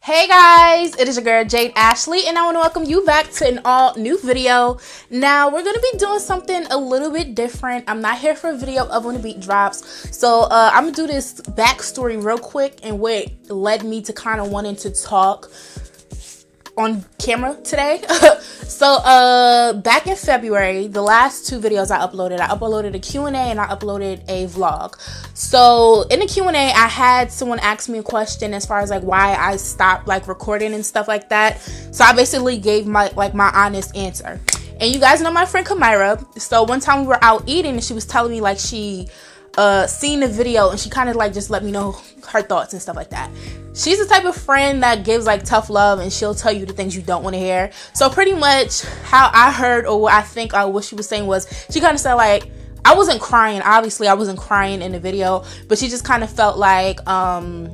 Hey guys, it is your girl Jade Ashley and I want to welcome you back to an all new video. Now we're going to be doing something a little bit different. I'm not here for a video of when the beat drops. So I'm going to do this backstory real quick and what led me to kind of wanting to talk on camera today. So back in February, the last two videos I uploaded a Q&A and I uploaded a vlog. So in the Q&A, I had someone ask me a question as far as like why I stopped like recording and stuff like that. So I basically gave my honest answer. And you guys know my friend Koriyan. So one time we were out eating and she was telling me like she seen the video and she kind of like just let me know her thoughts and stuff like that. She's the type of friend that gives like tough love and she'll tell you the things you don't want to hear. So pretty much how I heard or what I think what she was saying was she kind of said like, I wasn't crying. Obviously I wasn't crying in the video, but she just kind of felt like I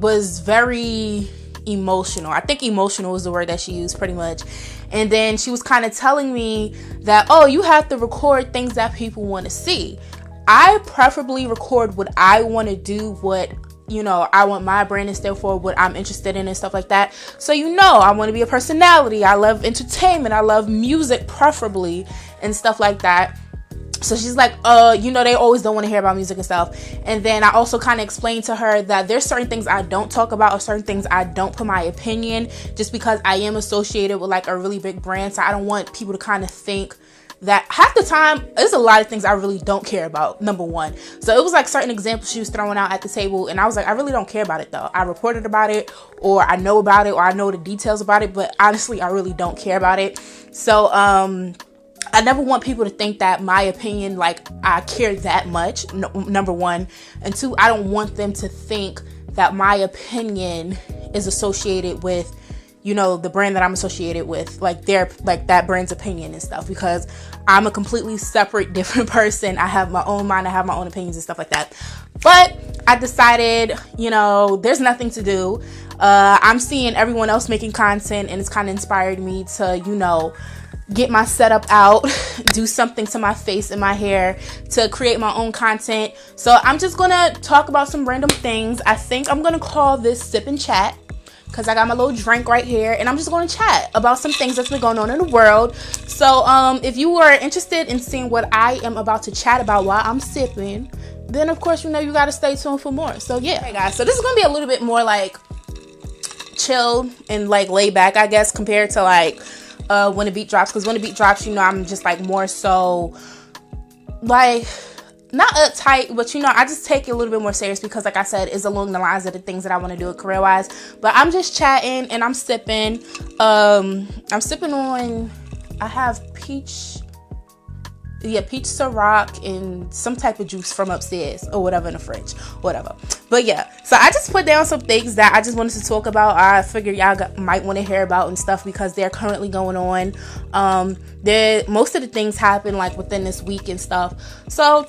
was very emotional. I think emotional was the word that she used pretty much. And then she was kind of telling me that, oh, you have to record things that people want to see. I preferably record what I want to do, what, you know, I want my brand to stand for, what I'm interested in and stuff like that. So, you know, I want to be a personality. I love entertainment. I love music preferably and stuff like that. So she's like, you know, they always don't want to hear about music and stuff. And then I also kind of explained to her that there's certain things I don't talk about or certain things I don't put my opinion just because I am associated with like a really big brand. So I don't want people to kind of think that half the time there's a lot of things I really don't care about, number one. So it was like certain examples she was throwing out at the table and I was like, I really don't care about it though. I reported about it or I know about it or I know the details about it, but honestly I really don't care about it. So I never want people to think that my opinion, like I care that much, number one. And two, I don't want them to think that my opinion is associated with, you know, the brand that I'm associated with, like that brand's opinion and stuff, because I'm a completely separate, different person. I have my own mind. I have my own opinions and stuff like that. But I decided, you know, there's nothing to do. I'm seeing everyone else making content and it's kind of inspired me to, you know, get my setup out, do something to my face and my hair to create my own content. So I'm just gonna talk about some random things. I think I'm gonna call this Sip and Chat because I got my little drink right here and I'm just gonna chat about some things that's been going on in the world. So if you are interested in seeing what I am about to chat about while I'm sipping, then of course you know you gotta stay tuned for more. So yeah, hey guys, so this is gonna be a little bit more like chill and like laid back, I guess, compared to like when the beat drops, because when the beat drops, you know, I'm just like more so like not uptight, but you know, I just take it a little bit more serious because like I said, it's along the lines of the things that I want to do career wise. But I'm just chatting and I'm sipping. I'm sipping on, I have peach Ciroc and some type of juice from upstairs or whatever in the fridge, whatever. But yeah, so I just put down some things that I just wanted to talk about. I figured y'all might want to hear about and stuff because they're currently going on. Most of the things happen like within this week and stuff. So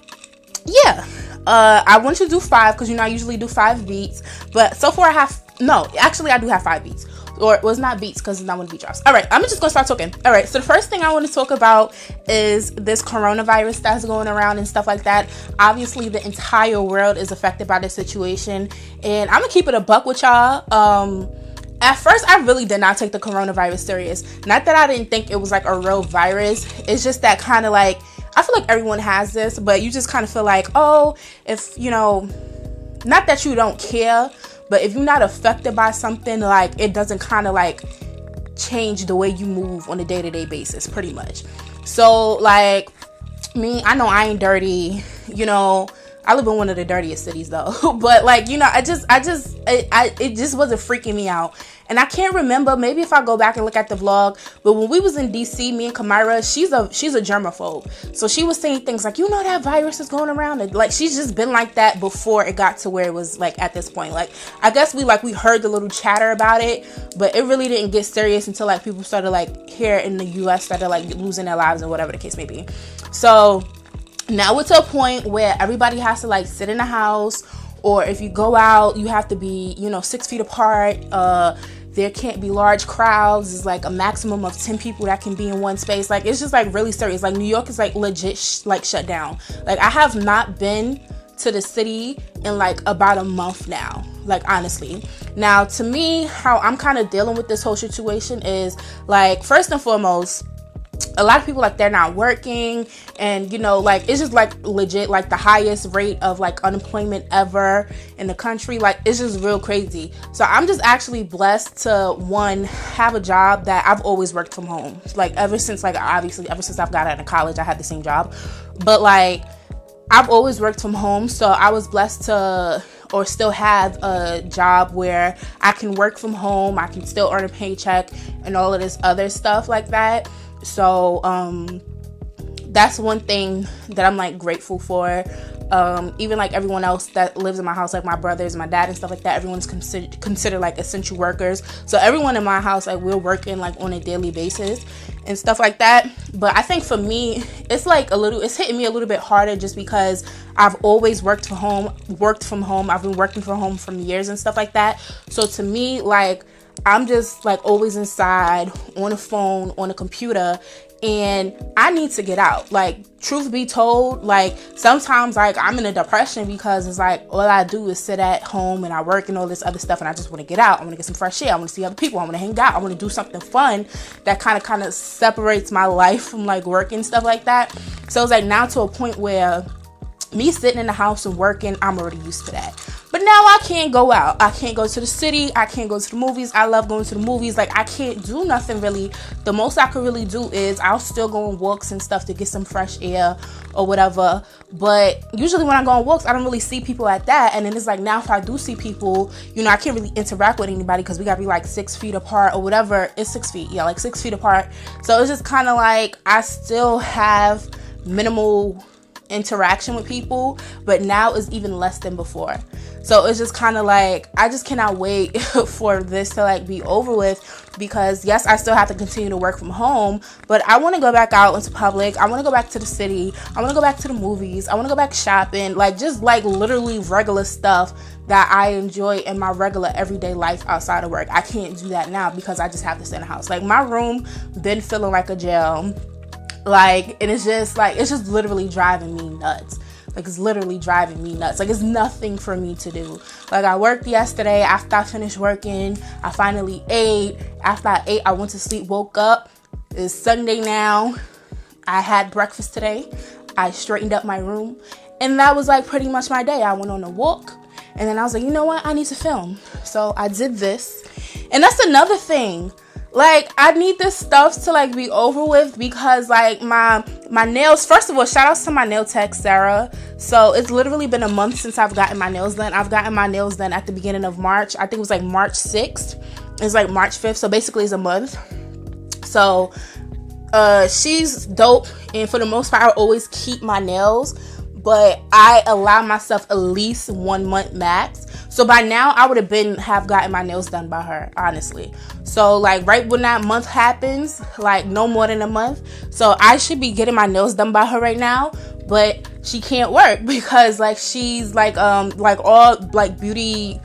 yeah, I want to do 5 because you know I usually do 5 beats, but so far I do have 5 beats. Or it was not beats because it's not when the beat drops. All right, I'm just gonna start talking. All right, so the first thing I want to talk about is this coronavirus that's going around and stuff like that. Obviously, the entire world is affected by this situation, and I'm gonna keep it a buck with y'all. At first, I really did not take the coronavirus serious. Not that I didn't think it was like a real virus. It's just that kind of like I feel like everyone has this, but you just kind of feel like, oh, if you know, not that you don't care. But if you're not affected by something, like it doesn't kind of like change the way you move on a day-to-day basis, pretty much. So like me, I know I ain't dirty, you know, I live in one of the dirtiest cities though. But like, you know, it just wasn't freaking me out. And I can't remember, maybe if I go back and look at the vlog, but when we was in DC, me and Koriyan, she's a germaphobe. So she was saying things like, you know, that virus is going around. And like, she's just been like that before it got to where it was like at this point. Like, I guess we heard the little chatter about it, but it really didn't get serious until like people started like here in the US started like losing their lives or whatever the case may be. So now it's to a point where everybody has to like sit in the house, or if you go out, you have to be, you know, 6 feet apart. There can't be large crowds. It's like a maximum of 10 people that can be in one space. Like, it's just like really serious. Like, New York is like legit like shut down. Like, I have not been to the city in like about a month now. like, honestly. Now, to me, how I'm kind of dealing with this whole situation is, like, first and foremost, a lot of people, like, they're not working, and, you know, like, it's just, like, legit, like, the highest rate of, like, unemployment ever in the country. Like, it's just real crazy. So I'm just actually blessed to, one, have a job that I've always worked from home. Like, ever since, like, obviously, ever since I've got out of college, I had the same job. But, like, I've always worked from home, so I was blessed to, or still have a job where I can work from home, I can still earn a paycheck, and all of this other stuff like that. So that's one thing that I'm, like, grateful for. Even, like, everyone else that lives in my house, like my brothers, my dad, and stuff like that, everyone's considered like essential workers. So everyone in my house, like, we're working, like, on a daily basis and stuff like that. But I think for me, it's like it's hitting me a little bit harder just because I've always worked from home. I've been working from home for years and stuff like that. So to me, like, I'm just, like, always inside on a phone, on a computer, and I need to get out. Like, truth be told, like, sometimes, like, I'm in a depression because it's like all I do is sit at home and I work and all this other stuff, and I just want to get out. I want to get some fresh air. I want to see other people. I want to hang out. I want to do something fun that kind of separates my life from, like, work and stuff like that. So it's like now to a point where me sitting in the house and working, I'm already used to that. But now I can't go out. I can't go to the city. I can't go to the movies. I love going to the movies. Like, I can't do nothing really. The most I could really do is I'll still go on walks and stuff to get some fresh air or whatever. But usually when I go on walks, I don't really see people at that. And then it's like, now if I do see people, you know, I can't really interact with anybody because we got to be like 6 feet apart or whatever. It's 6 feet. Yeah, like 6 feet apart. So it's just kind of like I still have minimal interaction with people, but now is even less than before. So it's just kind of like I just cannot wait for this to, like, be over with, because yes, I still have to continue to work from home, but I want to go back out into public. I want to go back to the city. I want to go back to the movies. I want to go back shopping, like, just, like, literally regular stuff that I enjoy in my regular everyday life outside of work. I can't do that now because I just have to stay in the house. Like, my room been feeling like a jail. Like, and it's just literally driving me nuts. Like, it's literally driving me nuts. Like, it's nothing for me to do. Like, I worked yesterday. After I finished working, I finally ate. After I ate, I went to sleep, woke up. It's Sunday now. I had breakfast today. I straightened up my room. And that was, like, pretty much my day. I went on a walk. And then I was like, you know what? I need to film. So I did this. And that's another thing. Like, I need this stuff to, like, be over with because, like, my nails, first of all, shout outs to my nail tech, Sarah. So it's literally been a month since I've gotten my nails done. I've gotten my nails done at the beginning of March. I think it was, like, March 6th. It's, like, March 5th. So basically it's a month. So she's dope. And for the most part, I always keep my nails. But I allow myself at least 1 month max. So by now, I would have gotten my nails done by her, honestly. So, like, right when that month happens, like, no more than a month. So I should be getting my nails done by her right now. But she can't work because, like, she's, like all, like, beauty,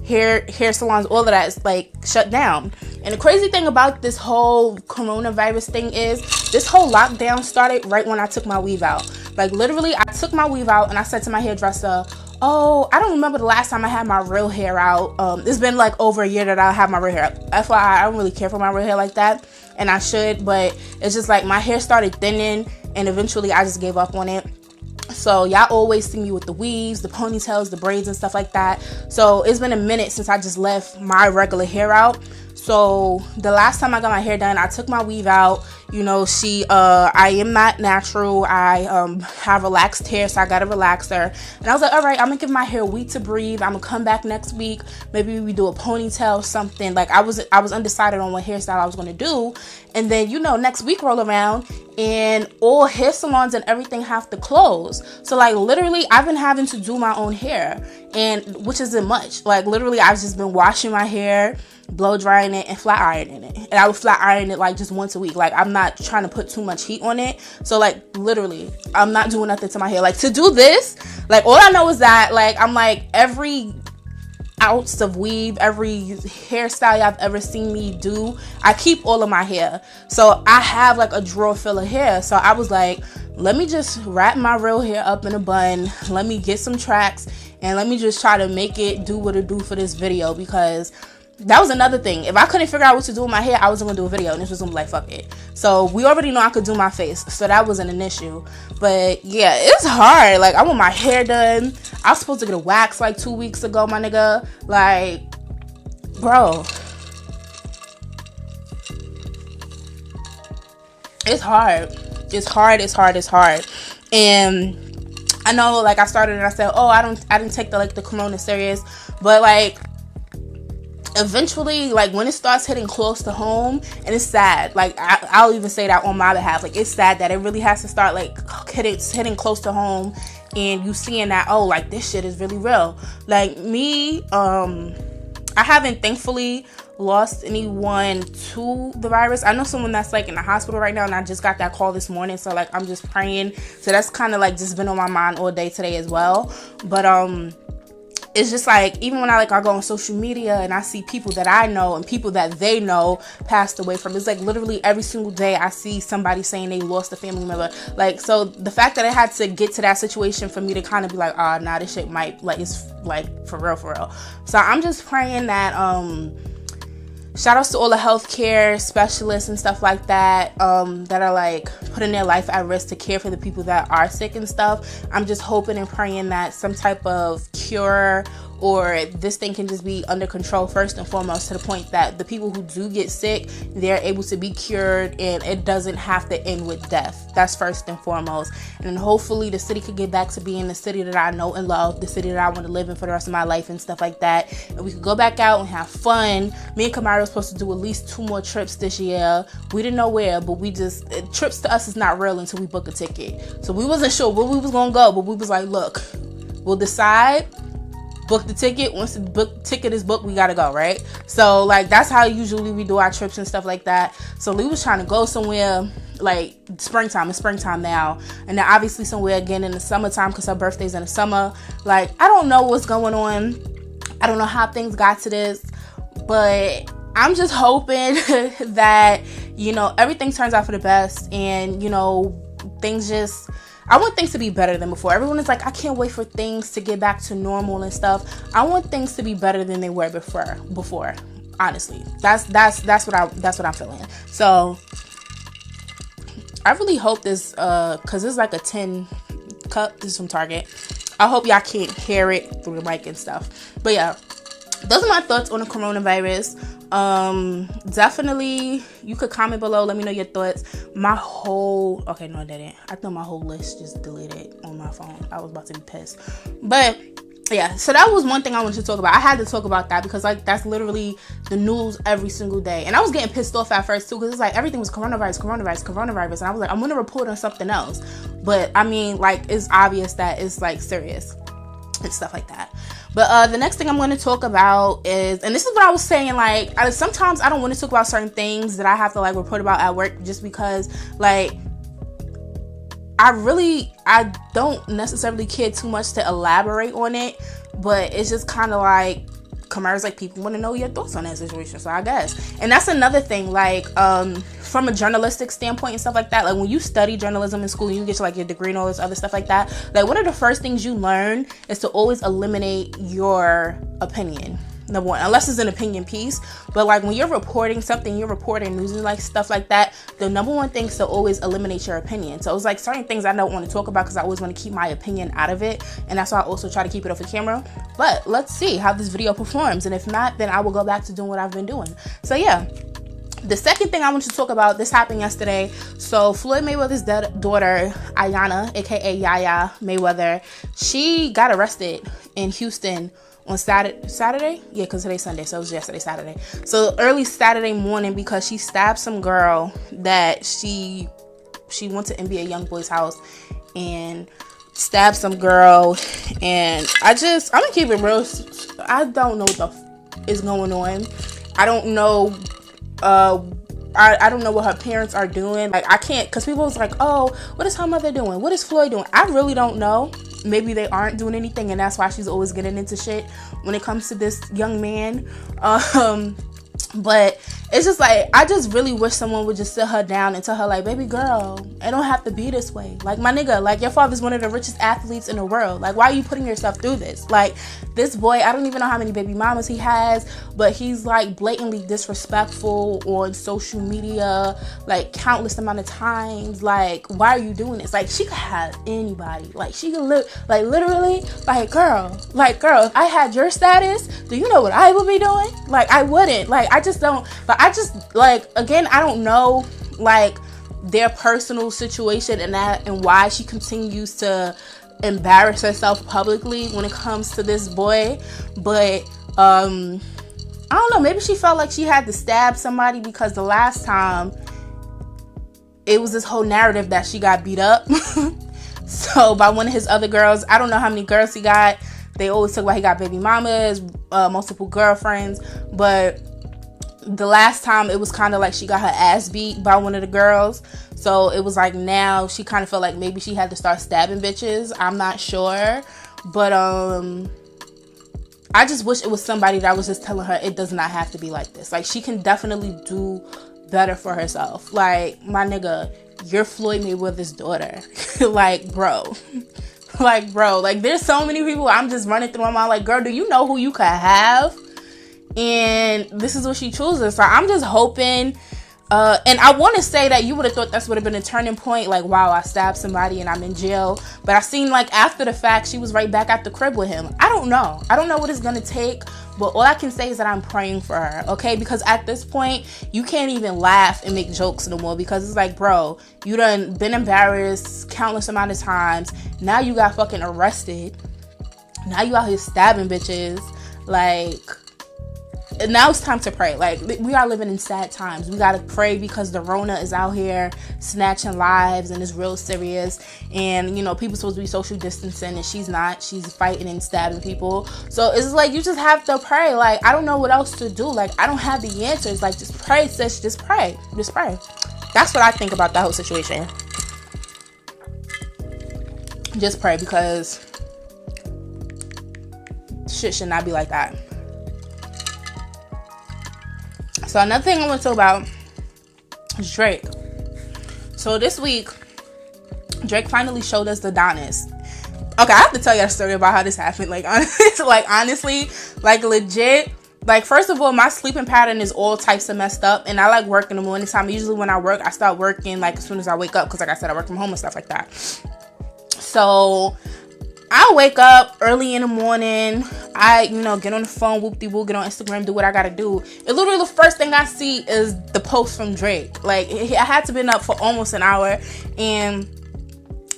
hair salons, all of that is, like, shut down. And the crazy thing about this whole coronavirus thing is this whole lockdown started right when I took my weave out. Like, literally, I took my weave out and I said to my hairdresser, oh, I don't remember the last time I had my real hair out. It's been, like, over a year that I have my real hair. FYI, I don't really care for my real hair like that. And I should, but it's just, like, my hair started thinning and eventually I just gave up on it. So y'all always see me with the weaves, the ponytails, the braids and stuff like that. So it's been a minute since I just left my regular hair out. So the last time I got my hair done, I took my weave out. You know, I am not natural. I have relaxed hair, so I got a relaxer. And I was like, all right, I'm gonna give my hair a week to breathe. I'm gonna come back next week. Maybe we do a ponytail or something. Like, I was undecided on what hairstyle I was gonna do. And then, you know, next week roll around and all hair salons and everything have to close. So, like, literally, I've been having to do my own hair, and which isn't much. Like, literally, I've just been washing my hair, blow drying it, and flat ironing it. And I would flat iron it, like, just once a week. Like, I'm not trying to put too much heat on it. So, like, literally, I'm not doing nothing to my hair. Like, to do this, like, all I know is that, like, I'm, like, every ounce of weave, every hairstyle I've ever seen me do, I keep all of my hair. So I have, like, a drawer full of hair. So I was like, let me just wrap my real hair up in a bun. Let me get some tracks and let me just try to make it do what it do for this video, because that was another thing. If I couldn't figure out what to do with my hair, I wasn't gonna do a video, and this was gonna be like, fuck it. So we already know I could do my face, so that wasn't an issue. But yeah, it's hard. Like, I want my hair done. I was supposed to get a wax like 2 weeks ago, my nigga. Like, bro, it's hard. It's hard. And I know, like, I started and I said, oh, I didn't take the corona serious, but like, eventually, like, when it starts hitting close to home, and it's sad, like, I'll even say that on my behalf, like, it's sad that it really has to start, like, hitting close to home, and you seeing that, oh, like, this shit is really real. Like, me, I haven't, thankfully, lost anyone to the virus. I know someone that's, like, in the hospital right now, and I just got that call this morning, so, like, I'm just praying. So that's kind of, like, just been on my mind all day today as well. But it's just like, even when I go on social media and I see people that I know and people that they know passed away from, it's like literally every single day I see somebody saying they lost a family member. Like, so the fact that it had to get to that situation for me to kind of be like, oh, nah, this shit might, like, it's like for real. So I'm just praying that, shout outs to all the healthcare specialists and stuff like that, that are, like, putting their life at risk to care for the people that are sick and stuff. I'm just hoping and praying that some type of cure or this thing can just be under control first and foremost, to the point that the people who do get sick, they're able to be cured and it doesn't have to end with death. That's first and foremost. And then hopefully the city could get back to being the city that I know and love, the city that I want to live in for the rest of my life and stuff like that. And we could go back out and have fun. Me and Kamara were supposed to do at least 2 more trips this year. We didn't know where, but trips to us is not real until we book a ticket. So we wasn't sure where we was going to go, but we was like, look, we'll decide, book the ticket. Once the ticket is booked, we gotta go, right? So, like, that's how usually we do our trips and stuff like that. So we was trying to go somewhere like springtime. It's springtime now, and then obviously somewhere again in the summertime, because her birthday's in the summer. Like, I don't know what's going on. I don't know how things got to this, but I'm just hoping that, you know, everything turns out for the best, and, you know, I want things to be better than before. Everyone is like, I can't wait for things to get back to normal and stuff. I want things to be better than they were before. Honestly, that's what I'm feeling. So I really hope this, cause it's like a 10 cup. This is from Target. I hope y'all can't hear it through the mic and stuff. But yeah, those are my thoughts on the coronavirus. Definitely, you could comment below, let me know your thoughts. Okay, no, I didn't. I thought my whole list just deleted on my phone. I was about to be pissed. But yeah, so that was one thing I wanted to talk about. I had to talk about that because, like, that's literally the news every single day. And I was getting pissed off at first too, because it's like everything was coronavirus. And I was like, I'm gonna report on something else. But I mean, like, it's obvious that it's, like, serious and stuff like that. But the next thing I'm going to talk about is, and this is what I was saying, like, sometimes I don't want to talk about certain things that I have to, like, report about at work, just because, like, I don't necessarily care too much to elaborate on it, but it's just kind of like, Kamara's like, people want to know your thoughts on that situation, so I guess. And that's another thing, like, from a journalistic standpoint and stuff like that, like, when you study journalism in school, you get to, like, your degree and all this other stuff like that, like, one of the first things you learn is to always eliminate your opinion. Number one, unless it's an opinion piece. But, like, when you're reporting something, you're reporting news and, like, stuff like that, the number one thing is to always eliminate your opinion. So it's like certain things I don't want to talk about because I always want to keep my opinion out of it, and that's why I also try to keep it off the camera. But let's see how this video performs, and if not, then I will go back to doing what I've been doing. So yeah, the second thing I want to talk about, this happened yesterday. So Floyd Mayweather's daughter, Ayana, aka Yaya Mayweather, she got arrested in Houston on Saturday? Yeah, because today's Sunday, so it was yesterday, Saturday. So early Saturday morning, because she stabbed some girl that she went to NBA YoungBoy's house and stabbed some girl. And I'm gonna keep it real. I don't know what is going on. I don't know. I don't know what her parents are doing. Like, I can't, because people was like, oh, what is her mother doing? What is Floyd doing? I really don't know. Maybe they aren't doing anything, and that's why she's always getting into shit when it comes to this young man. But it's just like, I just really wish someone would just sit her down and tell her, like, baby girl, it don't have to be this way. Like, my nigga, like, your father's one of the richest athletes in the world. Like, why are you putting yourself through this? Like, this boy, I don't even know how many baby mamas he has, but he's like blatantly disrespectful on social media, like countless amount of times. Like, why are you doing this? Like, she could have anybody. Like, she could live, like, literally, like, girl, if I had your status, do you know what I would be doing? Like, I wouldn't. Like, I just don't. But I just, like, again, I don't know, like, their personal situation and why she continues to embarrass herself publicly when it comes to this boy. But I don't know, maybe she felt like she had to stab somebody, because the last time it was this whole narrative that she got beat up so by one of his other girls. I don't know how many girls he got. They always talk about he got baby mamas, multiple girlfriends, but the last time it was kind of like she got her ass beat by one of the girls. So it was like, now she kind of felt like maybe she had to start stabbing bitches. I'm not sure. But I just wish it was somebody that was just telling her it does not have to be like this. Like, she can definitely do better for herself. Like, my nigga, you're Floyd Mayweather's daughter. Like, bro. Like, there's so many people I'm just running through my mind. Like, girl, do you know who you could have? And this is what she chooses. So I'm just hoping, and I want to say that you would have thought this would have been a turning point. Like, wow, I stabbed somebody and I'm in jail. But I seen, like, after the fact, she was right back at the crib with him. I don't know what it's going to take. But all I can say is that I'm praying for her, okay? Because at this point, you can't even laugh and make jokes no more. Because it's like, bro, you done been embarrassed countless amount of times. Now you got fucking arrested. Now you out here stabbing bitches. Like, and now it's time to pray. Like, we are living in sad times. We gotta pray, because the Rona is out here snatching lives and it's real serious. And, you know, people supposed to be social distancing and she's not. She's fighting and stabbing people. So it's like, you just have to pray. Like, I don't know what else to do. Like, I don't have the answers. Like, just pray, sis. Just pray. Just pray. That's what I think about that whole situation. Just pray, because shit should not be like that. So another thing I want to talk about is Drake. So this week, Drake finally showed us the Adonis. Okay, I have to tell you a story about how this happened. Like, honestly, like, legit. Like, first of all, my sleeping pattern is all types of messed up, and I like work in the morning time. Usually when I work, I start working like as soon as I wake up, because like I said, I work from home and stuff like that. So I wake up early in the morning. I, you know, get on the phone, whoop-de-woo, get on Instagram, do what I gotta do. And literally the first thing I see is the post from Drake. Like, I had to been up for almost an hour. And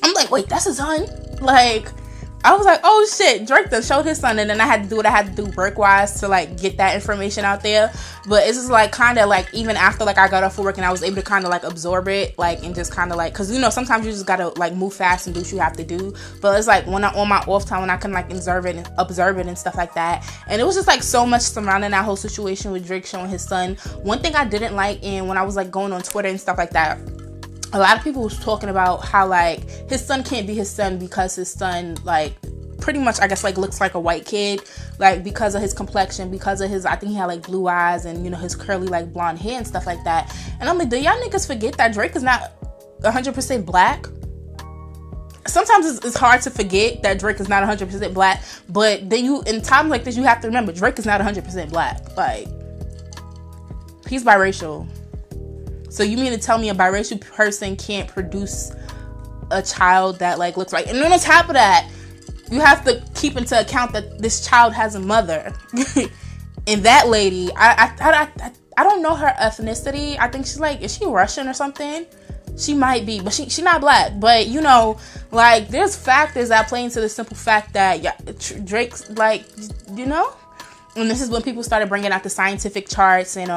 I'm like, wait, that's his son? Like, I was like, oh shit, Drake done showed his son. And then I had to do what I had to do work-wise to, like, get that information out there. But it's just, like, kind of, like, even after, like, I got off for work and I was able to kind of, like, absorb it, like, and just kind of, like, because, you know, sometimes you just gotta, like, move fast and do what you have to do. But it's, like, when I'm on my off time, when I can, like, observe it and stuff like that. And it was just, like, so much surrounding that whole situation with Drake showing his son. One thing I didn't like, and when I was, like, going on Twitter and stuff like that, a lot of people was talking about how, like, his son can't be his son because his son, like, pretty much, I guess, like, looks like a white kid, like, because of his complexion, because of his, I think he had, like, blue eyes and, you know, his curly, like, blonde hair and stuff like that. And I'm like, do y'all niggas forget that Drake is not 100% black? Sometimes it's hard to forget that Drake is not 100% black, but then you, in times like this, you have to remember Drake is not 100% black. Like, he's biracial. So you mean to tell me a biracial person can't produce a child that, like, looks like, and then on top of that, you have to keep into account that this child has a mother. And that lady, I don't know her ethnicity. I think she's, like, is she Russian or something? She might be, but she's not black. But, you know, like, there's factors that play into the simple fact that, yeah, Drake's, like, you know? And this is when people started bringing out the scientific charts and,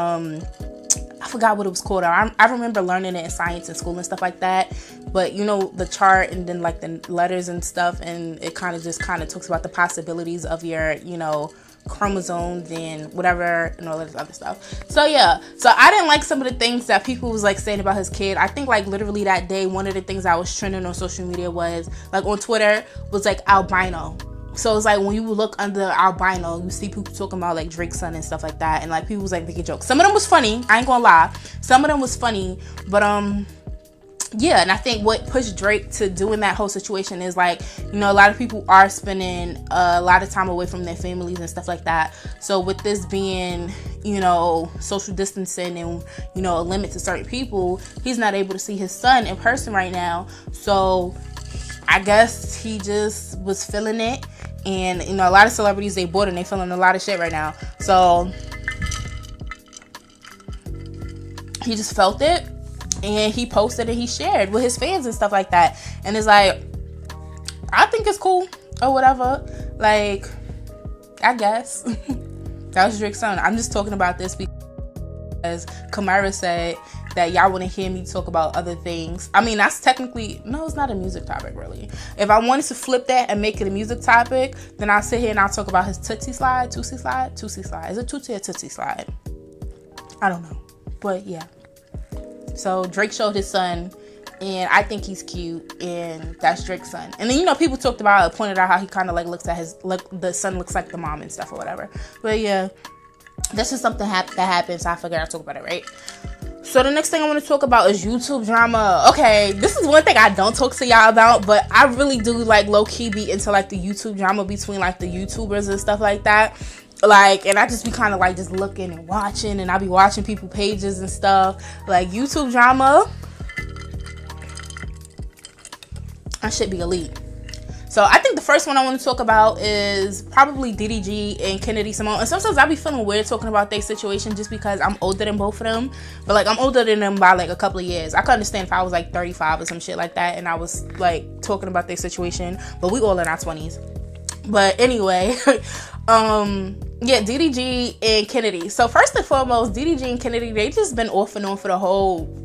I forgot what it was called. I remember learning it in science in school and stuff like that. But, you know, the chart and then, like, the letters and stuff. And it kind of talks about the possibilities of your, you know, chromosomes and whatever and all this other stuff. So, yeah. So, I didn't like some of the things that people was, like, saying about his kid. I think, like, literally that day, one of the things that was trending on social media was, like, on Twitter, was, like, albino. So it's like when you look under albino, you see people talking about like Drake's son and stuff like that, and like people was like making jokes. Some of them was funny, I ain't gonna lie, some of them was funny, but yeah. And I think what pushed Drake to doing that whole situation is like, you know, a lot of people are spending a lot of time away from their families and stuff like that. So with this being, you know, social distancing and, you know, a limit to certain people, he's not able to see his son in person right now. So I guess he just was feeling it. And, you know, a lot of celebrities, they bored and they feeling a lot of shit right now. So he just felt it. And he posted and he shared with his fans and stuff like that. And it's like, I think it's cool or whatever. Like, I guess. That was Drake's son. I'm just talking about this because Kamara said that y'all want to hear me talk about other things. I mean, that's technically, no, it's not a music topic, really. If I wanted to flip that and make it a music topic, then I'll sit here and I'll talk about his Tootsie Slide. Is it Tootsie or Tootsie Slide? I don't know. But, yeah. So Drake showed his son, and I think he's cute, and that's Drake's son. And then, you know, people pointed out how he kind of like looks at the son looks like the mom and stuff or whatever. But yeah, that's just something that happened, so I figured I'd talk about it, right? So the next thing I want to talk about is YouTube drama. Okay, this is one thing I don't talk to y'all about, but I really do like low-key be into like the YouTube drama between like the YouTubers and stuff like that. Like, and I just be kind of like just looking and watching, and I be watching people pages and stuff. Like, YouTube drama, I should be elite. So I think the first one I want to talk about is probably DDG and Kennedy Cymone. And sometimes I be feeling weird talking about their situation just because I'm older than both of them. But like, I'm older than them by like a couple of years. I could understand if I was like 35 or some shit like that and I was like talking about their situation. But we all in our 20s. But anyway, yeah, DDG and Kennedy. So first and foremost, DDG and Kennedy, they just been off and on for the whole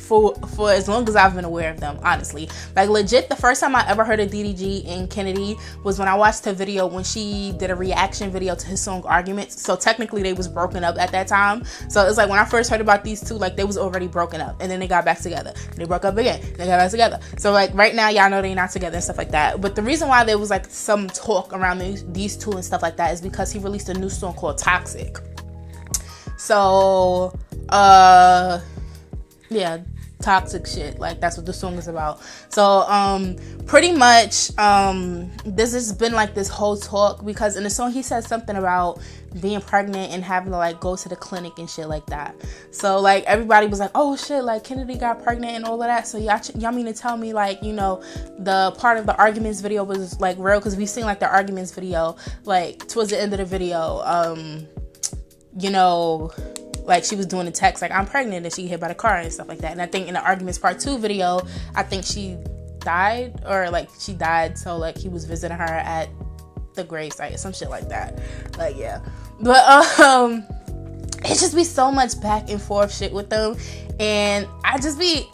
for as long as I've been aware of them, honestly. Like, legit, the first time I ever heard of DDG and Kennedy was when I watched her video when she did a reaction video to his song Arguments. So technically they was broken up at that time. So it's like when I first heard about these two, like, they was already broken up, and then they got back together. They broke up again, they got back together. So like right now, y'all know they not together and stuff like that. But the reason why there was like some talk around these two and stuff like that is because he released a new song called Toxic. So yeah, toxic shit, like that's what the song is about. So pretty much this has been like this whole talk because in the song he said something about being pregnant and having to like go to the clinic and shit like that. So like everybody was like, oh shit, like Kennedy got pregnant and all of that. So y'all mean to tell me like, you know, the part of the Arguments video was like real? Because we've seen like the Arguments video like towards the end of the video, you know, like she was doing the text like, I'm pregnant, and she get hit by the car and stuff like that. And I think in the Arguments Part 2 video, I think she died, or like she died, so like he was visiting her at the gravesite or some shit like that. Like, yeah. But it just be so much back and forth shit with them, and I just be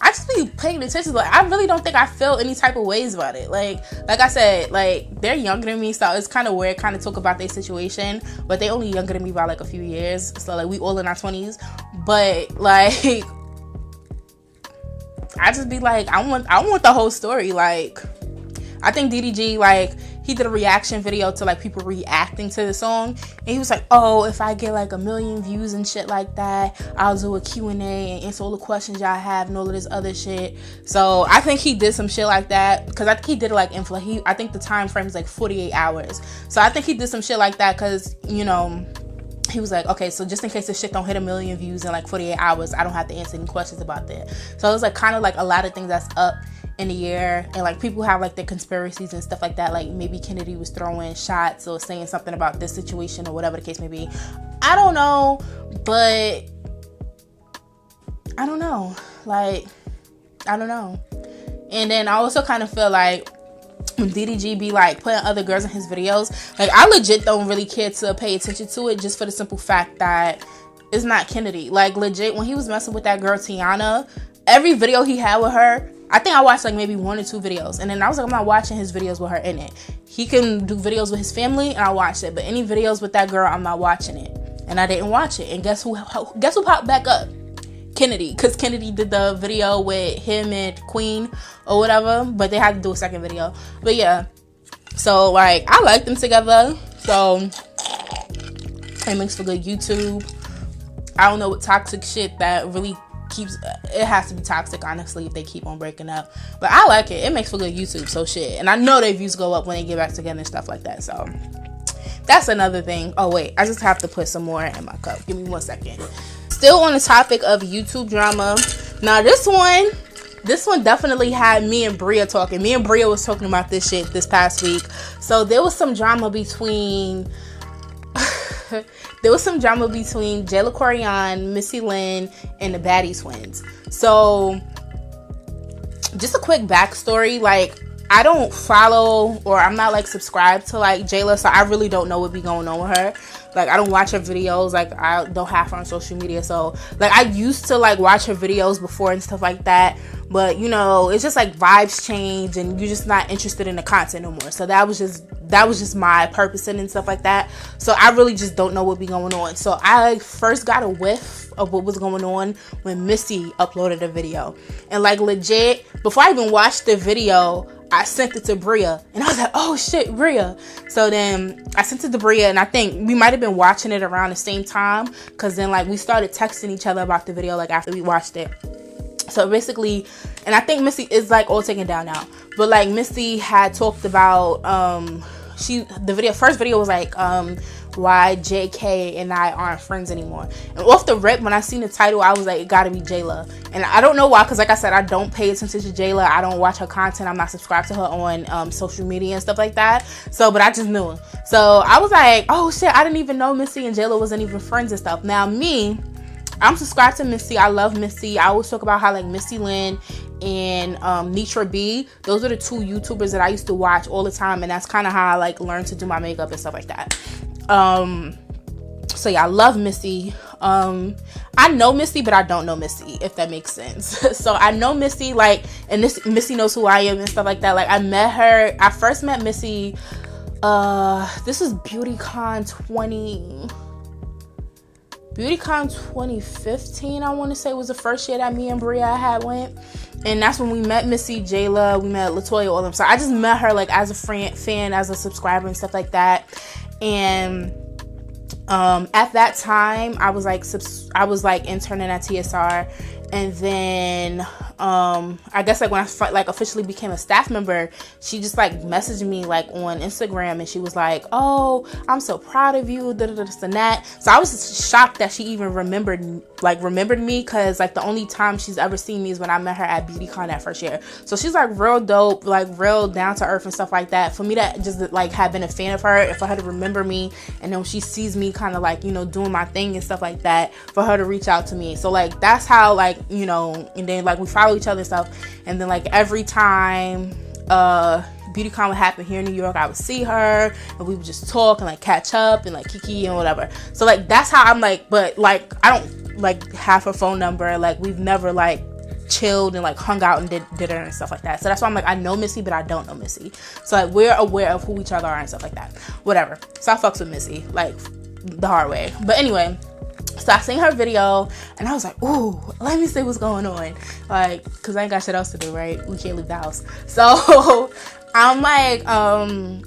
paying attention. Like, I really don't think I feel any type of ways about it. Like I said, like, they're younger than me, so it's kind of weird kind of talk about their situation, but they only younger than me by like a few years, so like we all in our 20s. But like, I just be like, I want the whole story. Like, I think DDG, like, he did a reaction video to like people reacting to the song, and he was like, oh, if I get like 1 million views and shit like that, I'll do a Q&A and answer all the questions y'all have and all of this other shit. So I think he did some shit like that, because I think he did it like I think the time frame is like 48 hours. So I think he did some shit like that because, you know, he was like, okay, so just in case this shit don't hit 1 million views in like 48 hours, I don't have to answer any questions about that. So it was like kind of like a lot of things that's up in the air, and like people have like their conspiracies and stuff like that. Like maybe Kennedy was throwing shots or saying something about this situation or whatever the case may be. I don't know, but I don't know. Like, I don't know. And then I also kind of feel like when DDG be like putting other girls in his videos, like I legit don't really care to pay attention to it, just for the simple fact that it's not Kennedy. Like, legit, when he was messing with that girl Tiana, every video he had with her, I think I watched like maybe 1 or 2 videos, and then I was like, I'm not watching his videos with her in it. He can do videos with his family, and I watched it, but any videos with that girl, I'm not watching it. And I didn't watch it. And guess who popped back up? Kennedy, because Kennedy did the video with him and Queen or whatever, but they had to do a second video. But yeah, So like I like them together, so it makes for good YouTube. I don't know what toxic shit that really keeps, it has to be toxic honestly if they keep on breaking up, but I like it. It makes for good YouTube, so shit. And I know their views go up when they get back together and stuff like that, so that's another thing. Oh wait, I just have to put some more in my cup. Give me 1 second. Still on the topic of YouTube drama. Now this one definitely had me and Bria talking. Me and Bria was talking about this shit this past week. So there was some drama between Jayla, Koriyan, Missy, Lynn, and the Baddie twins. So just a quick backstory. Like, I don't follow, or I'm not like subscribed to like Jayla, so I really don't know what be going on with her. Like, I don't watch her videos. Like, I don't have her on social media. So like, I used to like watch her videos before and stuff like that, but you know, it's just like vibes change and you're just not interested in the content no more. So that was just my purpose and stuff like that. So I really just don't know what be going on. So I first got a whiff of what was going on when Missy uploaded a video, and like legit, before I even watched the video, I sent it to Bria, and I was like, oh shit, Bria. So then I sent it to Bria, and I think we might have been watching it around the same time, because then like we started texting each other about the video like after we watched it. So basically, and I think Missy is like all taken down now, but like Missy had talked about first video was like why JK and I aren't friends anymore. And off the rip, when I seen the title, I was like, it gotta be Jayla. And I don't know why, because like I said, I don't pay attention to Jayla. I don't watch her content. I'm not subscribed to her on social media and stuff like that. So, but I just knew her. So I was like, oh shit, I didn't even know Missy and Jayla wasn't even friends and stuff. Now me, I'm subscribed to Missy. I love Missy. I always talk about how like Missy Lynn and Nitra B, those are the two YouTubers that I used to watch all the time, and that's kind of how I like learned to do my makeup and stuff like that. So yeah, I love Missy. I know Missy, but I don't know Missy, if that makes sense. So I know Missy, like, and Missy knows who I am and stuff like that. Like, I first met Missy, this is BeautyCon 2015, I want to say, was the first year that me and Bria had went. And that's when we met Missy, Jayla, we met Latoya, all them. So I just met her like as a fan, as a subscriber and stuff like that. And at that time, I was like interning at TSR, and then I guess like when I like officially became a staff member, she just like messaged me like on Instagram, and she was like, oh, I'm so proud of you, this and that. So I was shocked that she even remembered me, because like the only time she's ever seen me is when I met her at BeautyCon that first year. So she's like real dope, like real down to earth and stuff like that. For me to just like have been a fan of her, for her to remember me, and then when she sees me kind of like, you know, doing my thing and stuff like that, for her to reach out to me. So like that's how, like, you know, and then like we follow each other and stuff. And then like every time BeautyCon would happen here in New York, I would see her and we would just talk and like catch up and like kiki and whatever. So like that's how I'm like, but like I don't like have her phone number. Like we've never like chilled and like hung out and did dinner and stuff like that. So that's why I'm like, I know Missy, but I don't know Missy. So like we're aware of who each other are and stuff like that. Whatever. So I fucks with Missy like the hard way. But anyway, so I seen her video and I was like, ooh, let me see what's going on. Like, cause I ain't got shit else to do, right? We can't leave the house. So I'm like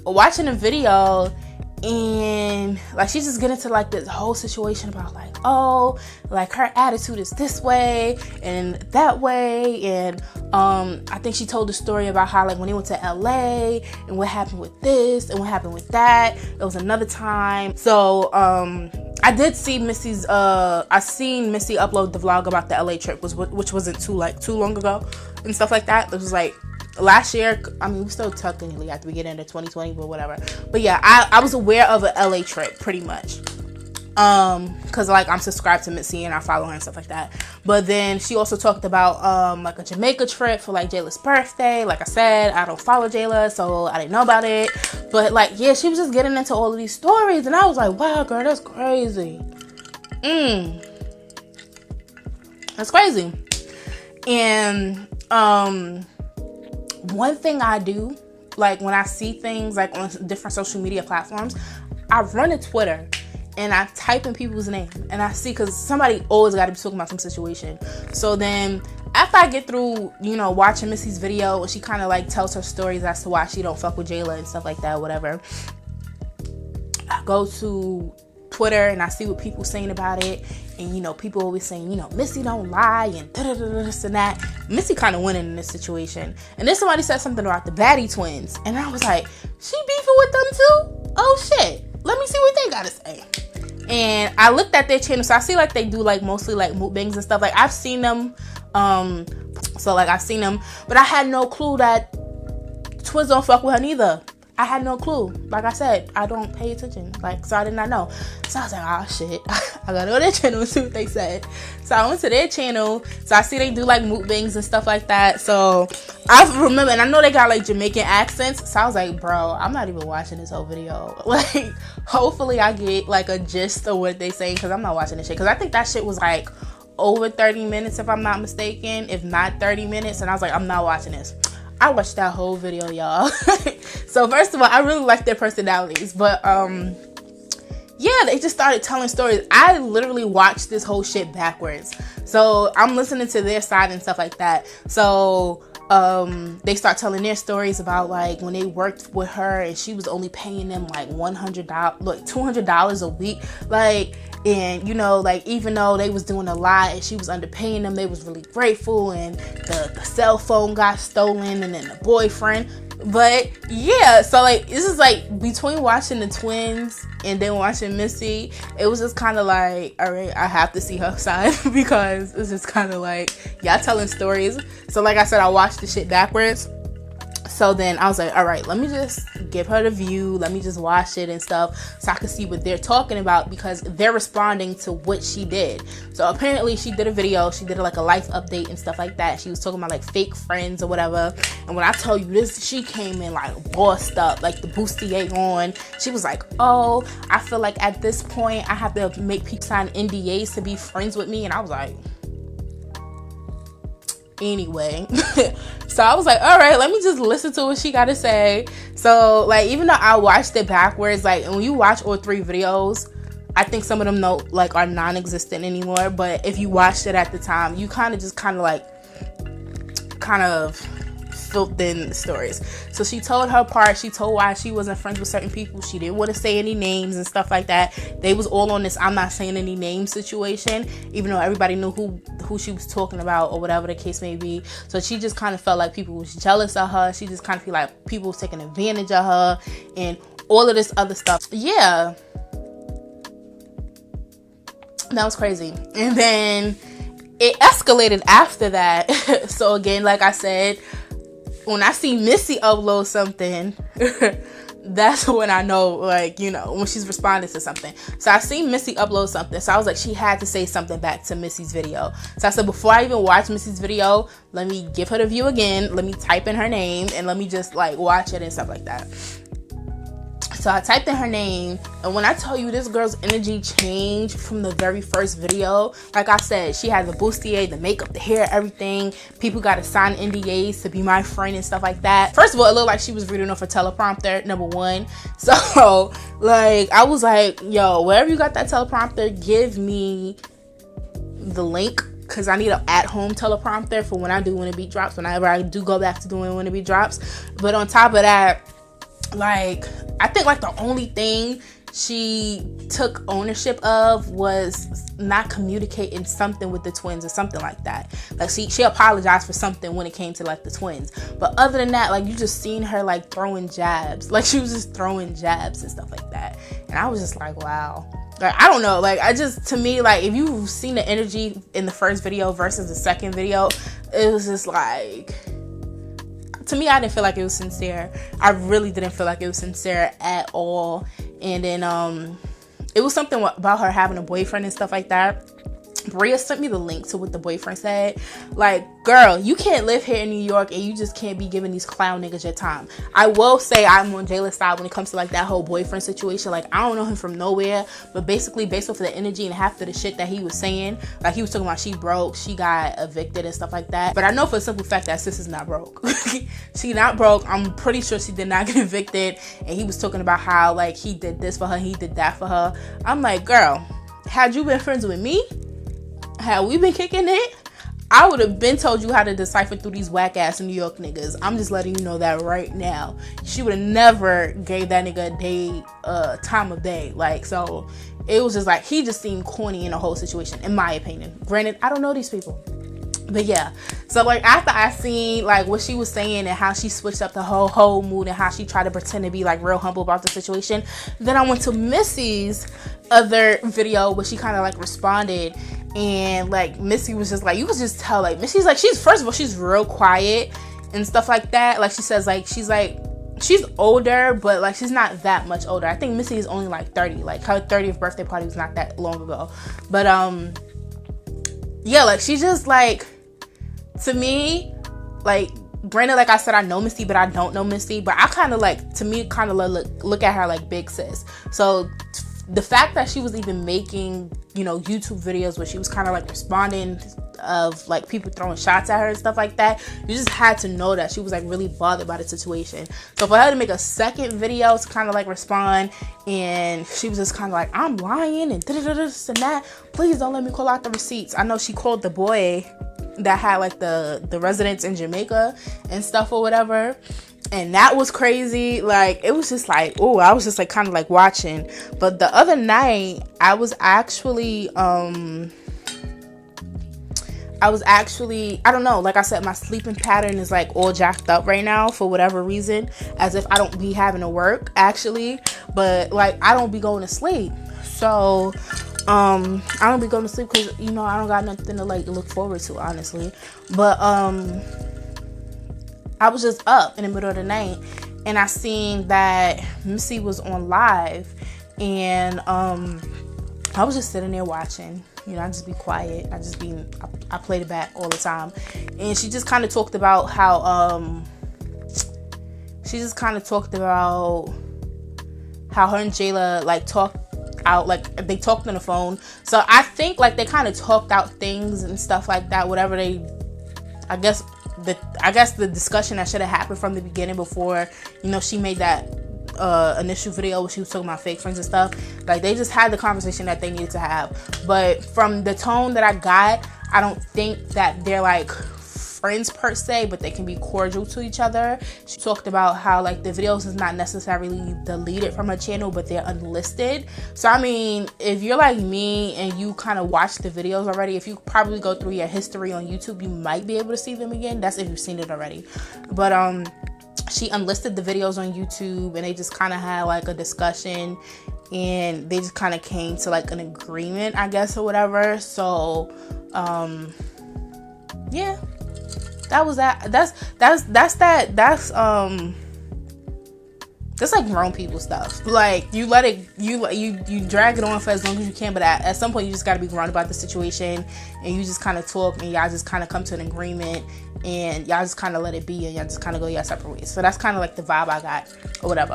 watching the video, and like she's just getting into like this whole situation about like, oh, like her attitude is this way and that way. And I think she told the story about how like when they went to LA and what happened with this and what happened with that. It was another time. So I did see Missy's I seen Missy upload the vlog about the LA trip, which wasn't too long ago and stuff like that. It was like last year. I mean, we still technically at the beginning of 2020, but whatever. But yeah, I was aware of an LA trip pretty much, because like I'm subscribed to Missy and I follow her and stuff like that. But then she also talked about like a Jamaica trip for like Jayla's birthday. Like I said, I don't follow Jayla, so I didn't know about it. But like, yeah, she was just getting into all of these stories, and I was like, wow, girl, that's crazy. That's crazy. And one thing I do, like when I see things like on different social media platforms, I run to Twitter and I type in people's name and I see, because somebody always got to be talking about some situation. So then after I get through, you know, watching Missy's video, and she kind of like tells her stories as to why she don't fuck with Jayla and stuff like that, whatever, I go to Twitter and I see what people saying about it. And, you know, people always saying, you know, Missy don't lie and this and that. Missy kind of winning in this situation. And then somebody said something about the Baddie twins. And I was like, she beefing with them too? Oh, shit. Let me see what they got to say. And I looked at their channel. So I see, like, they do, like, mostly, like, mukbangs and stuff. Like, I've seen them. So, like, I've seen them. But I had no clue that twins don't fuck with her neither. I had no clue. Like I said, I don't pay attention. Like, so I did not know. So I was like, oh shit, I gotta go to their channel and see what they said. So I went to their channel. So I see they do like mukbangs and stuff like that. So I remember, and I know they got like Jamaican accents. So I was like, bro, I'm not even watching this whole video. Like, hopefully I get like a gist of what they say, because I'm not watching this shit. Because I think that shit was like over 30 minutes, if I'm not mistaken. If not 30 minutes. And I was like, I'm not watching this. I watched that whole video, y'all. So first of all, I really like their personalities, but yeah, they just started telling stories. I literally watched this whole shit backwards. So I'm listening to their side and stuff like that. So they start telling their stories about like when they worked with her and she was only paying them like $100, like $200 a week, like. And, you know, like, even though they was doing a lot and she was underpaying them, they was really grateful. And the cell phone got stolen, and then the boyfriend. But, yeah, so, like, this is, like, between watching the twins and then watching Missy, it was just kind of like, all right, I have to see her side, because it's just kind of like, y'all telling stories. So, like I said, I watched the shit backwards. So then I was like, all right, let me just give her the view. Let me just watch it and stuff so I can see what they're talking about, because they're responding to what she did. So apparently she did a video. She did like a life update and stuff like that. She was talking about like fake friends or whatever. And when I tell you this, she came in like bossed up, like the bustier on. She was like, oh, I feel like at this point I have to make people sign NDAs to be friends with me. And I was like, anyway. So I was like, all right, let me just listen to what she got to say. So like, even though I watched it backwards, like, and when you watch all three videos, I think some of them are non-existent anymore. But if you watched it at the time, you kind of filled in the stories. So she told her part. She told why she wasn't friends with certain people. She didn't want to say any names and stuff like that. They was all on this I'm not saying any names situation, even though everybody knew who she was talking about or whatever the case may be. So she just kind of felt like people was jealous of her. She just kind of feel like people was taking advantage of her and all of this other stuff. Yeah, that was crazy. And then it escalated after that. So again, like I said, when I see Missy upload something, that's when I know, like, you know, when she's responding to something. So I seen Missy upload something. So I was like, she had to say something back to Missy's video. So I said, before I even watch Missy's video, let me give her the view again. Let me type in her name and let me just like watch it and stuff like that. So I typed in her name, and when I tell you this girl's energy changed from the very first video, like I said, she had the bustier, the makeup, the hair, everything. People got to sign NDAs to be my friend and stuff like that. First of all, it looked like she was reading off a teleprompter, number one. So, like, I was like, yo, wherever you got that teleprompter, give me the link, because I need an at-home teleprompter for when I do When a Beat Drops, whenever I do go back to doing When a Beat Drops. But on top of that, like, I think like the only thing she took ownership of was not communicating something with the twins or something like that. Like she apologized for something when it came to like the twins, but other than that, like, you just seen her like throwing jabs, like she was just throwing jabs and stuff like that. And I was just like, wow. Like, I don't know, like, to me, like, if you've seen the energy in the first video versus the second video, it was just like, to me, I didn't feel like it was sincere. I really didn't feel like it was sincere at all. And then it was something about her having a boyfriend and stuff like that. Bria sent me the link to what the boyfriend said. Like, girl, you can't live here in New York and you just can't be giving these clown niggas your time. I will say I'm on Jayla's side when it comes to like that whole boyfriend situation. Like, I don't know him from nowhere, but basically based off of the energy and half of the shit that he was saying, like, he was talking about she broke, she got evicted and stuff like that. But I know for the simple fact that sis is not broke. She not broke. I'm pretty sure she did not get evicted. And he was talking about how like he did this for her, he did that for her. I'm like, girl, had you been friends with me, had we been kicking it, I would have been told you how to decipher through these whack ass New York niggas. I'm just letting you know that right now. She would have never gave that nigga a day, time of day. Like, so it was just like, he just seemed corny in the whole situation, in my opinion. Granted, I don't know these people. But yeah, so like after I seen like what she was saying and how she switched up the whole mood and how she tried to pretend to be like real humble about the situation, then I went to Missy's other video where she kind of like responded, and like Missy was just like, you could just tell like Missy's like, she's, first of all, she's real quiet and stuff like that. Like she says like she's older, but like she's not that much older. I think Missy is only like 30. Like her 30th birthday party was not that long ago. But yeah, like she's just like, to me, like, granted, like I said, I know Missy, but I don't know Missy. But I kind of like, to me, kind of look at her like big sis. So the fact that she was even making, you know, YouTube videos where she was kind of like responding of like people throwing shots at her and stuff like that, you just had to know that she was like really bothered by the situation. So for her to make a second video to kind of like respond, and she was just kind of like, I'm lying and this and that, please don't let me call out the receipts. I know she called the boy that had like the residence in Jamaica and stuff or whatever, and that was crazy. Like it was just like, oh, I was just like kind of like watching. But the other night I was actually I don't know, like I said, my sleeping pattern is like all jacked up right now for whatever reason, as if I don't be having to work actually, but like I don't be going to sleep. So I don't be going to sleep because, you know, I don't got nothing to like look forward to, honestly. But I was just up in the middle of the night and I seen that Missy was on live, and I was just sitting there watching. You know, I just be quiet. I play the back all the time. And she just kind of talked about how her and Jayla like talked out, like they talked on the phone. So I think like they kind of talked out things and stuff like that, whatever they, I guess the discussion that should have happened from the beginning before, you know, she made that initial video where she was talking about fake friends and stuff. Like they just had the conversation that they needed to have. But from the tone that I got, I don't think that they're like friends per se, but they can be cordial to each other. She talked about how like the videos is not necessarily deleted from her channel, but they're unlisted. So I mean, if you're like me and you kind of watch the videos already, if you probably go through your history on YouTube, you might be able to see them again. That's if you've seen it already. But she unlisted the videos on YouTube, and they just kind of had like a discussion, and they just kind of came to like an agreement, I guess, or whatever. So yeah, that was that. That's like grown people stuff. Like you let it, you drag it on for as long as you can, but at some point you just got to be grown about the situation, and you just kind of talk, and y'all just kind of come to an agreement, and y'all just kind of let it be, and y'all just kind of go your separate ways. So that's kind of like the vibe I got or whatever.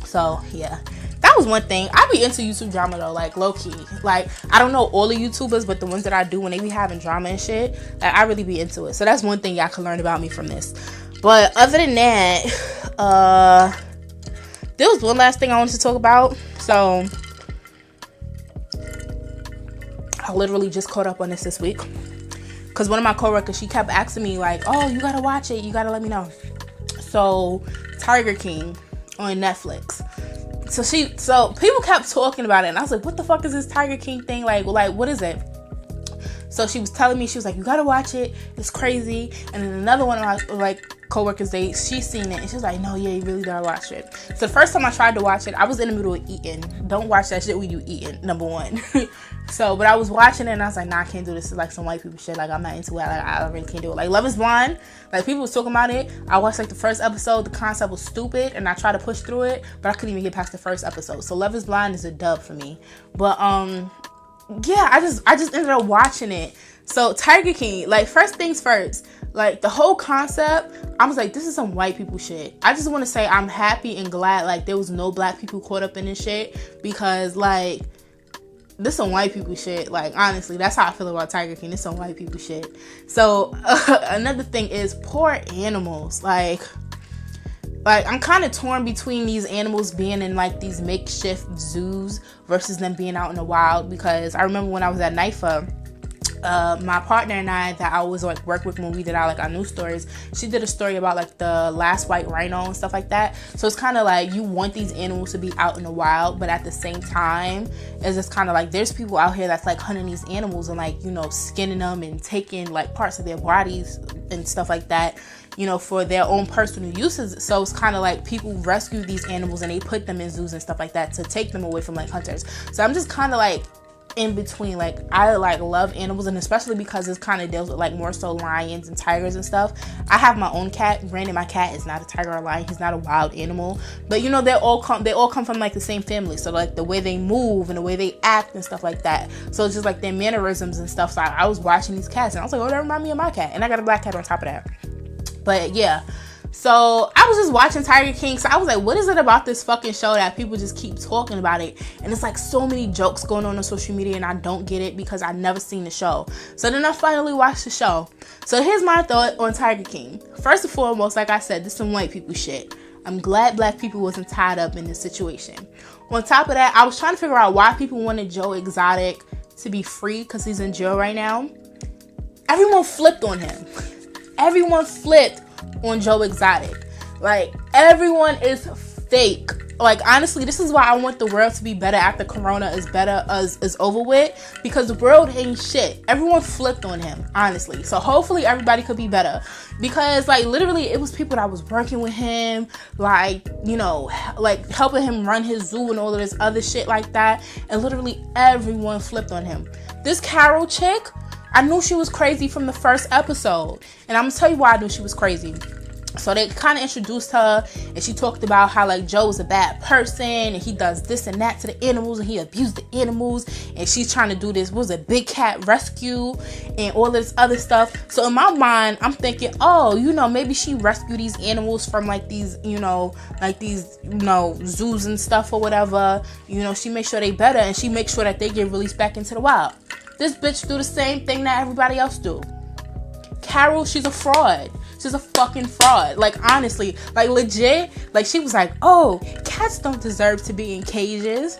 So yeah, that was one thing. I be into YouTube drama though, like low key. Like I don't know all the YouTubers, but the ones that I do, when they be having drama and shit, like I really be into it. So that's one thing y'all can learn about me from this. But other than that, there was one last thing I wanted to talk about. So I literally just caught up on this week, because one of my coworkers, she kept asking me like, oh, you gotta watch it, you gotta let me know. So Tiger King on Netflix. So people kept talking about it, and I was like, what the fuck is this Tiger King thing? Like what is it? So she was telling me, she was like, you gotta watch it, it's crazy. And then another one of my like coworkers, she's seen it, and she was like, no, yeah, you really gotta watch it. So the first time I tried to watch it, I was in the middle of eating. Don't watch that shit when you eating, number one. So, but I was watching it, and I was like, nah, I can't do this. It's like some white people shit. Like, I'm not into it. Like, I really can't do it. Like, Love is Blind. Like, people was talking about it. I watched like the first episode. The concept was stupid, and I tried to push through it, but I couldn't even get past the first episode. So Love is Blind is a dub for me. But yeah, I just ended up watching it. So Tiger King, like, first things first, like the whole concept, I was like, this is some white people shit. I just want to say I'm happy and glad like there was no black people caught up in this shit, because like this some white people shit. Like honestly, that's how I feel about Tiger King. This some white people shit. So another thing is poor animals. Like I'm kind of torn between these animals being in like these makeshift zoos versus them being out in the wild, because I remember when I was at NIFA, my partner and I that I always like work with when we did our news stories, she did a story about like the last white rhino and stuff like that. So it's kind of like you want these animals to be out in the wild, but at the same time it's just kind of like there's people out here that's like hunting these animals and like, you know, skinning them and taking like parts of their bodies and stuff like that, you know, for their own personal uses. So it's kind of like people rescue these animals and they put them in zoos and stuff like that to take them away from like hunters. So I'm just kind of like in between. Like I like love animals, and especially because this kind of deals with like more so lions and tigers and stuff. I have my own cat. Granted, my cat is not a tiger or a lion. He's not a wild animal, but you know, they all come from like the same family. So like the way they move and the way they act and stuff like that. So it's just like their mannerisms and stuff. So I was watching these cats and I was like, oh, that remind me of my cat, and I got a black cat on top of that. But yeah, so I was just watching Tiger King. So I was like, what is it about this fucking show that people just keep talking about it? And it's like so many jokes going on social media, and I don't get it because I never seen the show. So then I finally watched the show. So here's my thought on Tiger King. First and foremost, like I said, this is some white people shit. I'm glad black people wasn't tied up in this situation. On top of that, I was trying to figure out why people wanted Joe Exotic to be free because he's in jail right now. Everyone flipped on him. Everyone flipped on Joe Exotic. Like, everyone is fake. Like, honestly, this is why I want the world to be better after Corona is over with, because the world ain't shit. Everyone flipped on him, honestly. So hopefully everybody could be better, because like literally it was people that was working with him, like, you know, like helping him run his zoo and all of this other shit like that, and literally everyone flipped on him. This Carol chick, I knew she was crazy from the first episode, and I'm gonna tell you why I knew she was crazy. So they kind of introduced her, and she talked about how like Joe is a bad person and he does this and that to the animals and he abused the animals, and she's trying to do this was a big cat rescue and all this other stuff. So in my mind, I'm thinking, oh, you know, maybe she rescued these animals from like these, you know, like these, you know, zoos and stuff or whatever. You know, she makes sure they better, and she makes sure that they get released back into the wild. This bitch do the same thing that everybody else do. Carol, she's a fraud. She's a fucking fraud. Like, honestly, like legit, like she was like, oh, cats don't deserve to be in cages.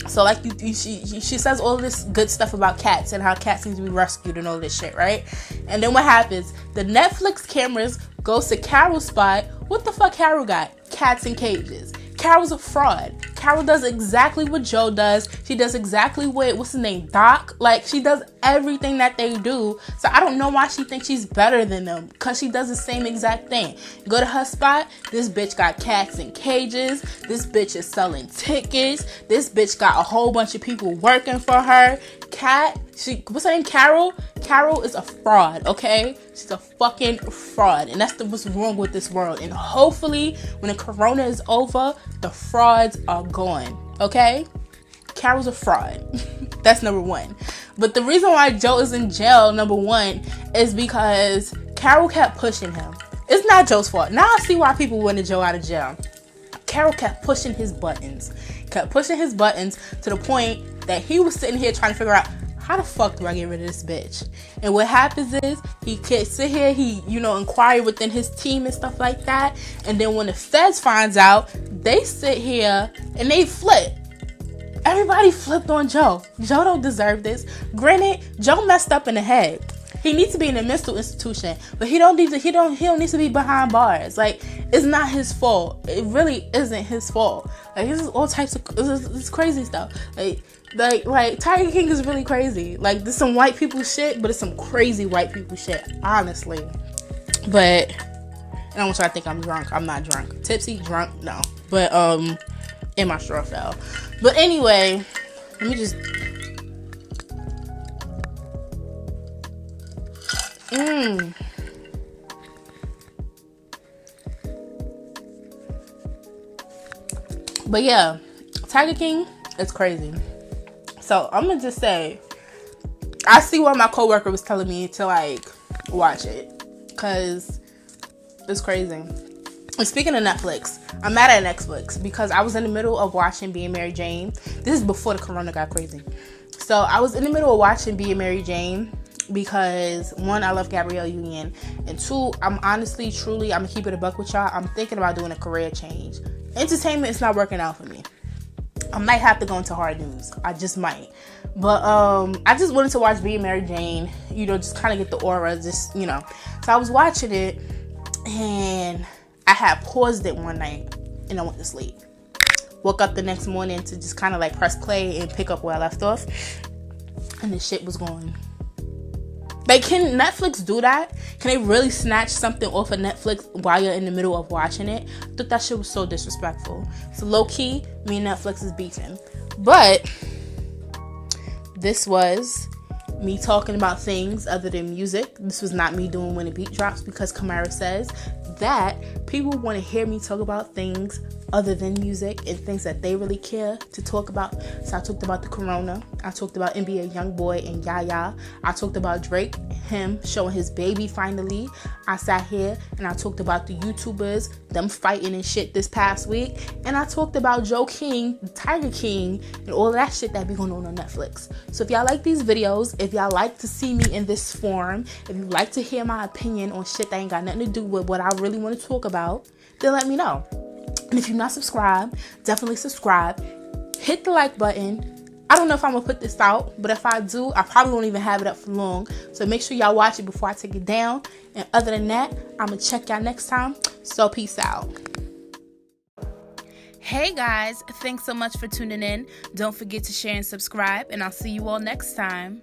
So like she says all this good stuff about cats and how cats need to be rescued and all this shit, right? And then what happens? The Netflix cameras goes to Carol's spot. What the fuck Carol got? Cats in cages. Carol's a fraud. Carol does exactly what Joe does. She does exactly what's his name, Doc. Like, she does everything that they do. So I don't know why she thinks she's better than them, because she does the same exact thing. Go to her spot, this bitch got cats in cages. This bitch is selling tickets. This bitch got a whole bunch of people working for her. What's her name? Carol? Carol is a fraud, okay? She's a fucking fraud. And that's what's wrong with this world. And hopefully, when the corona is over, the frauds are gone, okay? Carol's a fraud. That's number one. But the reason why Joe is in jail, number one, is because Carol kept pushing him. It's not Joe's fault. Now I see why people wanted Joe out of jail. Carol kept pushing his buttons. Kept pushing his buttons to the point that he was sitting here trying to figure out, how the fuck do I get rid of this bitch? And what happens is he can sit here, he, you know, inquire within his team and stuff like that. And then when the feds finds out, they sit here and they flip. Everybody flipped on Joe. Joe don't deserve this. Granted, Joe messed up in the head. He needs to be in a mental institution, but he don't need to be behind bars. Like, it's not his fault. It really isn't his fault. Like, this is all types of this crazy stuff. Like Tiger King is really crazy. Like, there's some white people shit, but it's some crazy white people shit, honestly. But I don't want y'all to think I'm drunk. I'm not drunk. Tipsy, drunk, no. But and my straw fell. But anyway, let me just But yeah, Tiger King is crazy. So I'm gonna just say, I see why my coworker was telling me to like watch it, cause it's crazy. And speaking of Netflix, I'm mad at Netflix because I was in the middle of watching Being Mary Jane. This is before the corona got crazy. So I was in the middle of watching Being Mary Jane because, one, I love Gabrielle Union, and two, I'm honestly, truly, I'm gonna keep it a buck with y'all, I'm thinking about doing a career change. Entertainment is not working out for me. I might have to go into hard news. I just might. But I just wanted to watch Being Mary Jane, you know, just kind of get the aura, just, you know. So I was watching it, and I had paused it one night, and I went to sleep. Woke up the next morning to just kind of like press play and pick up where I left off, and the shit was gone. Like, can Netflix do that? Can they really snatch something off of Netflix while you're in the middle of watching it? I thought that shit was so disrespectful. So low key, me and Netflix is beefing. But this was me talking about things other than music. This was not me doing When the Beat Drops, because Kamara says that people want to hear me talk about things other than music and things that they really care to talk about. So I talked about the corona. I talked about NBA YoungBoy and Yaya. I talked about Drake, him showing his baby finally. I sat here and I talked about the YouTubers, them fighting and shit this past week. And I talked about Joe King, the Tiger King, and all that shit that be going on Netflix. So if y'all like these videos, if y'all like to see me in this form, if you like to hear my opinion on shit that ain't got nothing to do with what I really want to talk about, then let me know. And if you're not subscribed, definitely subscribe. Hit the like button. I don't know if I'm going to put this out, but if I do, I probably won't even have it up for long. So make sure y'all watch it before I take it down. And other than that, I'm going to check y'all next time. So peace out. Hey guys, thanks so much for tuning in. Don't forget to share and subscribe, and I'll see you all next time.